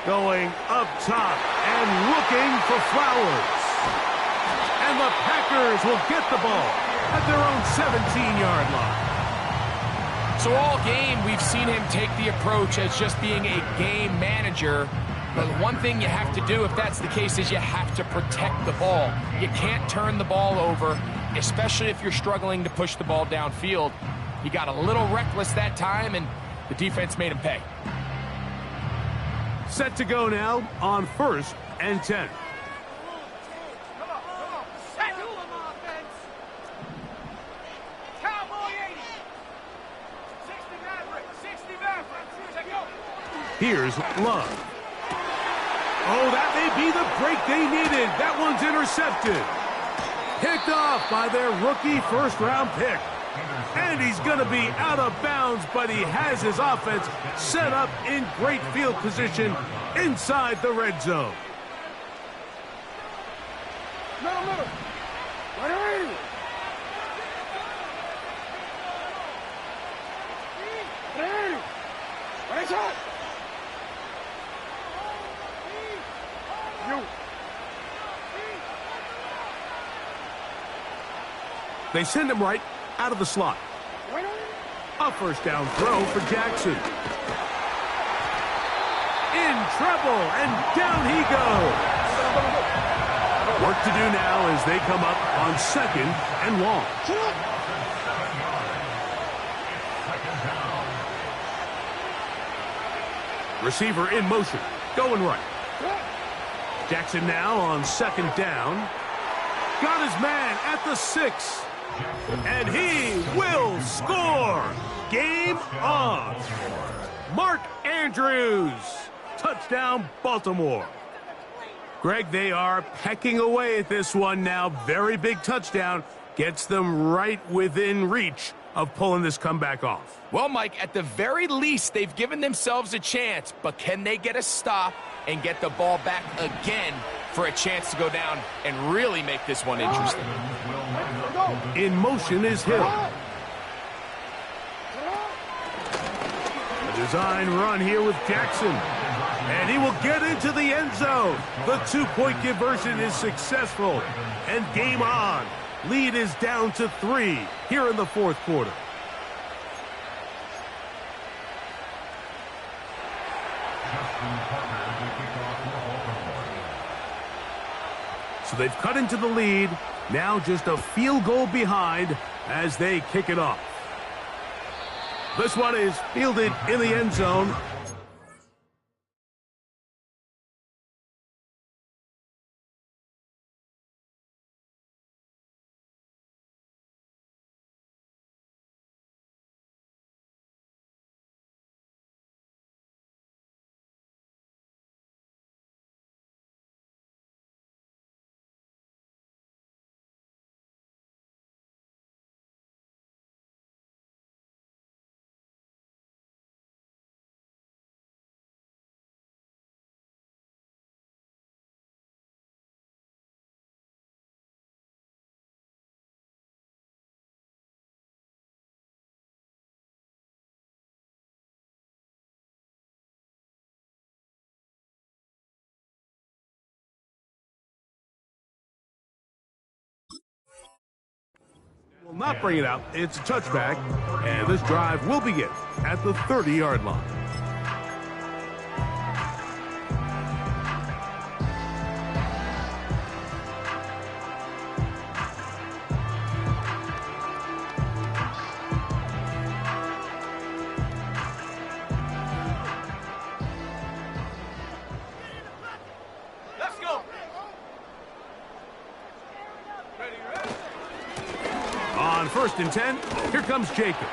Going up top and looking for Flowers. And the Packers will get the ball at their own 17-yard line. So all game, we've seen him take the approach as just being a game manager. But one thing you have to do, if that's the case, is you have to protect the ball. You can't turn the ball over, especially if you're struggling to push the ball downfield. He got a little reckless that time, and the defense made him pay. Set to go now on 1st and 10. Here's Love. Oh, that may be the break they needed. That one's intercepted. Picked off by their rookie 1st-round pick. And he's going to be out of bounds, but he has his offense set up in great field position inside the red zone. Middle. Right. Right side. They send him right out of the slot. A 1st down throw for Jackson. in trouble, and down he goes. Work to do now as they come up on 2nd and long. Receiver in motion, going right. Jackson now on 2nd down. Got his man at the 6. And he will score. Game on. Mark Andrews. Touchdown, Baltimore. Greg, they are pecking away at this one now. Very big touchdown. Gets them right within reach of pulling this comeback off. Well, Mike, at the very least, they've given themselves a chance, but can they get a stop and get the ball back again for a chance to go down and really make this one interesting? In motion is Hill. A design run here with Jackson. And he will get into the end zone. The 2-point conversion is successful. And game on. Lead is down to 3 here in the 4th quarter. So they've cut into the lead. Now just a field goal behind as they kick it off. This one is fielded in the end zone. Will not bring it out. It's a touchback, and this drive will begin at the 30-yard line. Let's go. On 1st and 10, here comes Jacobs.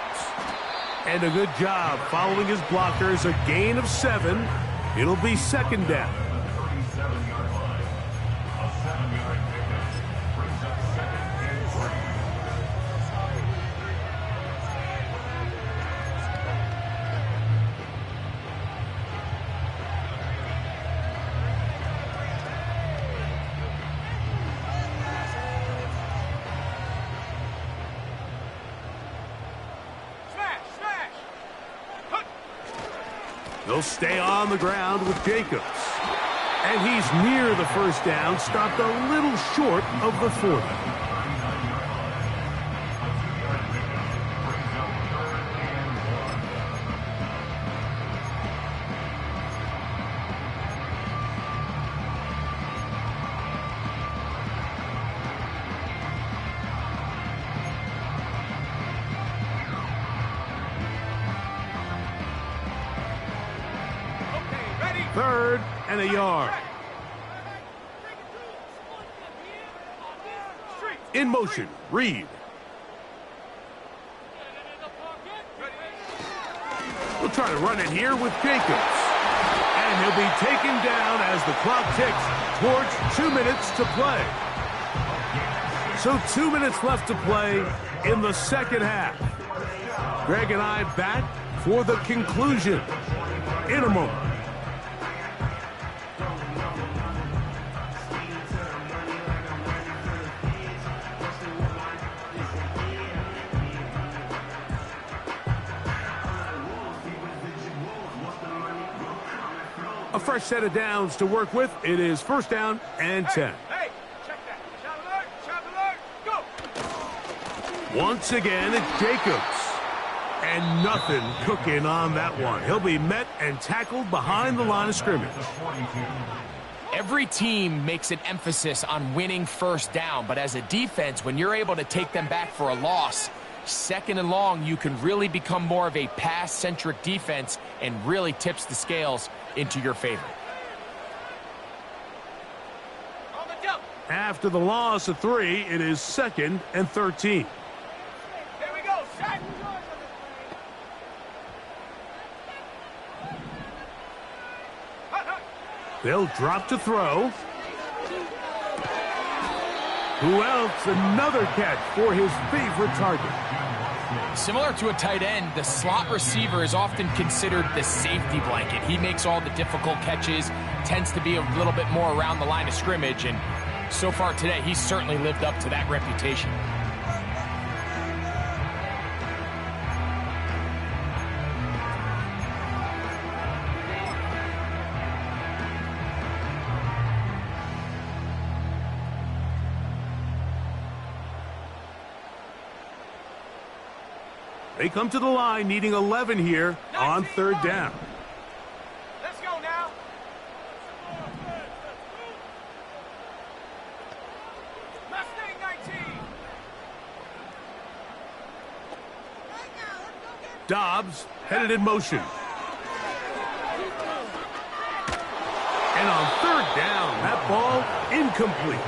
And a good job following his blockers, a gain of 7. It'll be 2nd down. They'll stay on the ground with Jacobs. And he's near the 1st down, stopped a little short of the 40. Third and a yard. In motion, Reed. We'll try to run it here with Jacobs. And he'll be taken down as the clock ticks towards 2 minutes to play. So 2 minutes left to play in the 2nd half. Greg and I back for the conclusion in a moment. A fresh set of downs to work with. It is 1st down and 10. Hey, check that. Shout alert, go! Once again, it's Jacobs. And nothing cooking on that one. He'll be met and tackled behind the line of scrimmage. Every team makes an emphasis on winning first down, but as a defense, when you're able to take them back for a loss, second and long, you can really become more of a pass-centric defense and really tips the scales into your favor. After the loss of 3, it is 2nd and 13. Here we go, Shaq. They'll drop to throw. Who else? Another catch for his favorite target. Similar to a tight end, the slot receiver is often considered the safety blanket. He makes all the difficult catches, tends to be a little bit more around the line of scrimmage, and so far today, he's certainly lived up to that reputation. They come to the line needing 11 here on 3rd down. Let's go now. Mustang 19. Dobbs headed in motion. And on 3rd down, that ball incomplete.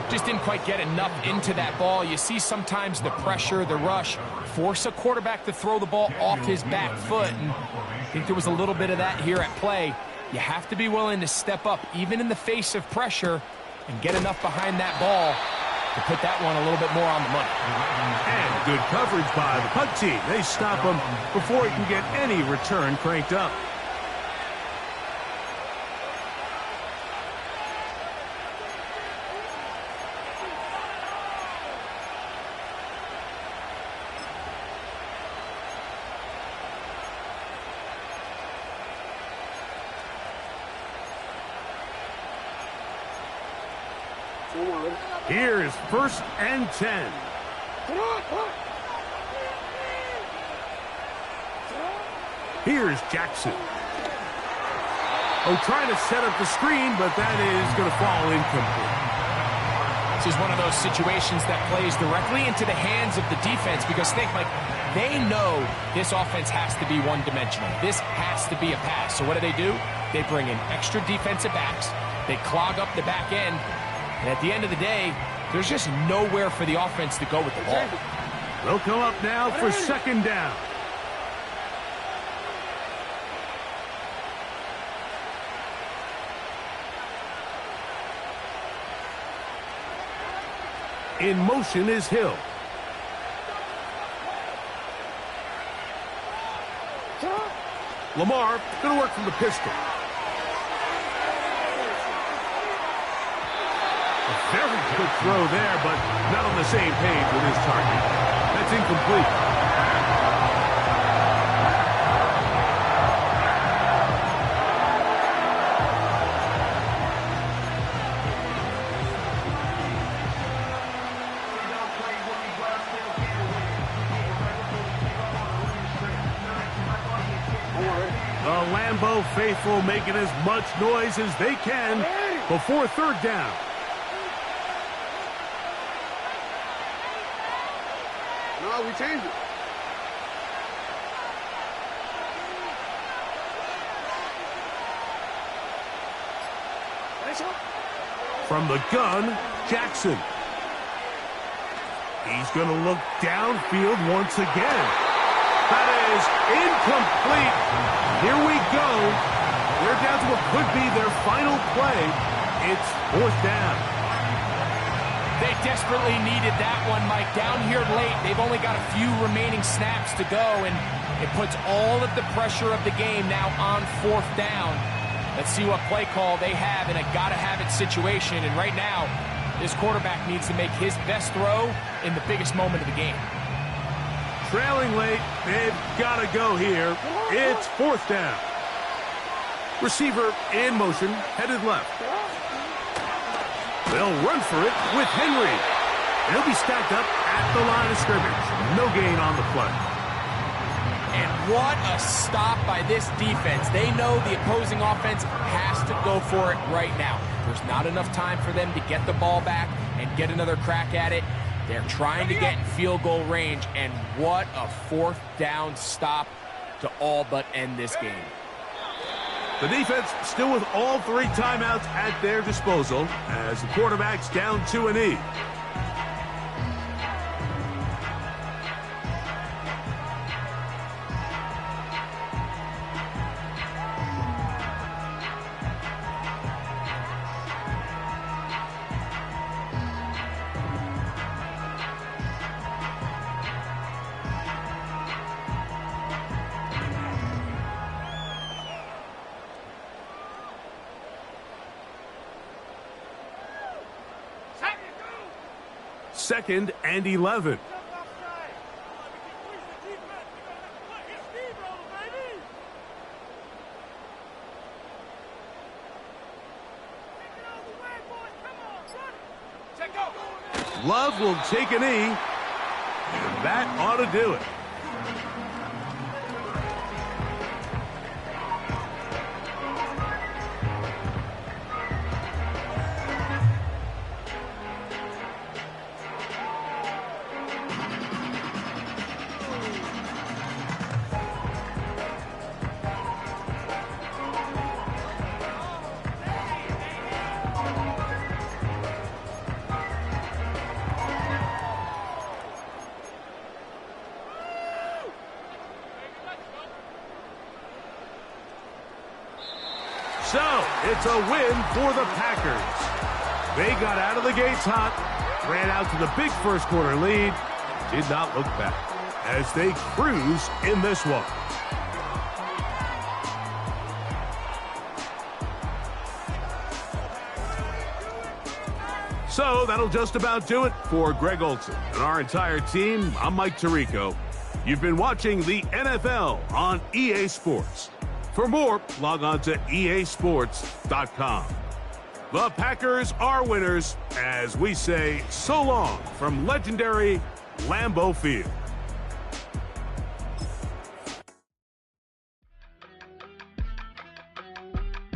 Just didn't quite get enough into that ball. You see sometimes the pressure, the rush, force a quarterback to throw the ball off his back foot. And I think there was a little bit of that here at play. You have to be willing to step up, even in the face of pressure, and get enough behind that ball to put that one a little bit more on the money. And good coverage by the punt team. They stop him before he can get any return cranked up. Here's 1st and 10. Here's Jackson. Oh, trying to set up the screen, but that is going to fall incomplete. This is one of those situations that plays directly into the hands of the defense because they know this offense has to be one-dimensional. This has to be a pass. So what do? They bring in extra defensive backs. They clog up the back end. And at the end of the day, there's just nowhere for the offense to go with the ball. They'll come up now for 2nd down. In motion is Hill. Lamar going to work from the pistol. A very good throw there, but not on the same page with his target. That's incomplete. The Lambeau faithful making as much noise as they can before 3rd down. No, we changed it. From the gun, Jackson. He's going to look downfield once again. That is incomplete. Here we go. They're down to what could be their final play. It's 4th down. They desperately needed that one, Mike. Down here late, they've only got a few remaining snaps to go, and it puts all of the pressure of the game now on 4th down. Let's see what play call they have in a gotta-have-it situation, and right now, this quarterback needs to make his best throw in the biggest moment of the game. Trailing late, they've got to go here. It's 4th down. Receiver in motion, headed left. They'll run for it with Henry. He'll be stacked up at the line of scrimmage. No gain on the play. And what a stop by this defense. They know the opposing offense has to go for it right now. There's not enough time for them to get the ball back and get another crack at it. They're trying to get in field goal range, and what a fourth down stop to all but end this game. The defense still with all 3 timeouts at their disposal as the quarterback's down 2-E. Second and 11. Love will take a knee, and that ought to do it. So, it's a win for the Packers. They got out of the gates hot, ran out to the big first quarter lead, did not look back as they cruise in this one. So, that'll just about do it for Greg Olson and our entire team. I'm Mike Tirico. You've been watching the NFL on EA Sports. For more, log on to easports.com. The Packers are winners as we say so long from legendary Lambeau Field.